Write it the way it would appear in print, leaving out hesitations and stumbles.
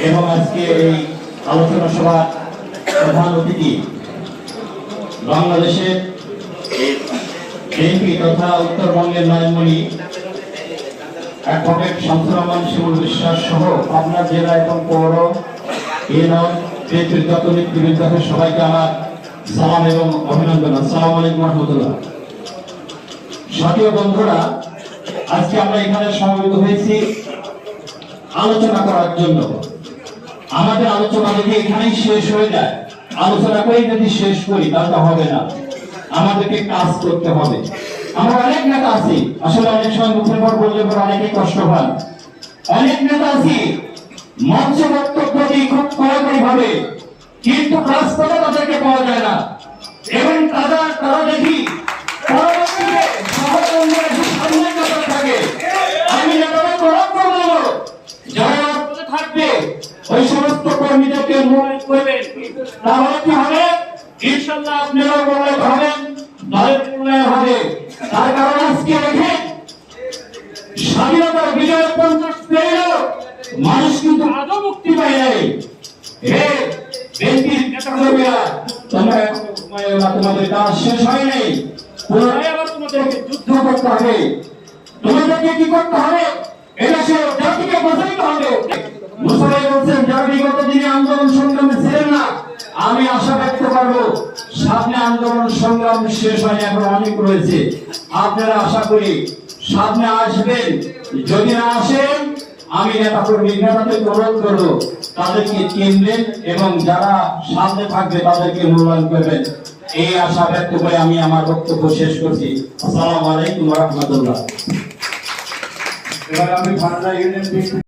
এবং আজকে এই আলোচনা সভার প্রধান অতিথি বাংলাদেশের এমপি তথা উত্তরবঙ্গের নয়নমণি অ্যাডভোকেট শামসুর রহমান শিমুল বিশ্বাস সহ পাবনা জেলা এবং পৌর ইউনিয়ন নেতৃত্ব নেতৃবৃন্দ সবাইকে আমার সালাম এবং অভিনন্দন। আসসালামু আলাইকুম ওয়া রাহমাতুল্লাহ। সাথীয় বন্ধুরা, আজকে আমরা এখানে সমবেত হয়েছি আলোচনা করার জন্য। আমাদের আলোচনা যদি এখানেই শেষ হয়ে যায়, আলোচনা করেই যদি শেষ করি তাহলে হবে না, আমাদেরকে কাজ করতে হবে। আমরা অনেক নেতা আছি, আসলে অনেক সময় মুখের পর বললে পর অনেকেই কষ্ট পান। অনেক নেতা আছি মঞ্চে বক্তব্য দিয়ে খুব কড়াকড়ি ভাবে, কিন্তু রাজপথে তাদেরকে পাওয়া যায় না। এবং তারা দেখি পরবর্তীতে সহকর্মীরা যে সামনে কথা থাকে, আমি নেতাদের বরাদ্দ বলবো যারা থাকবে ওই সমস্ত কর্মীদেরকে মূল্যায়ন করবেন। তাহলে কি হবে? ইনশাআল্লাহ আপনারা মূল্যায়ন হবেন, দলের মূল্যায়ন হবে। তার কারণ আজকে দেখেন, স্বাধীনতার বিজয় 50 পেরিয়েও মানুষ কিন্তু আজও মুক্তি পায় নাই। হে বিএনপির নেতাকর্মীরা, তোমরা তোমাদের কাজ শেষ হয় নাই, পুনরায় আবার তোমাদেরকে যুদ্ধ করতে হবে। তোমাদেরকে কি করতে হবে? এদেশে জাতিকে বাঁচাইতে হবে। মুসলিম বলছেন যারা বিগত দিনে আন্দোলন সংগ্রামে ছিলেন না, আমি আশা ব্যক্ত করবো সামনে আন্দোলন সংগ্রাম শেষ হয়নি, এখন অনেক রয়েছে। আপনারা আশা করি সামনে আসবেন। যদি না আসেন, আমি নেতাদের অনুরোধ করবো তাদেরকে চিনবেন এবং যারা সামনে থাকবে তাদেরকে মূল্যায়ন করবেন। এই আশা ব্যক্ত করে আমি আমার বক্তব্য শেষ করছি। আসসালামু আলাইকুম ওয়া রাহমাতুল্লাহ। এবার আমি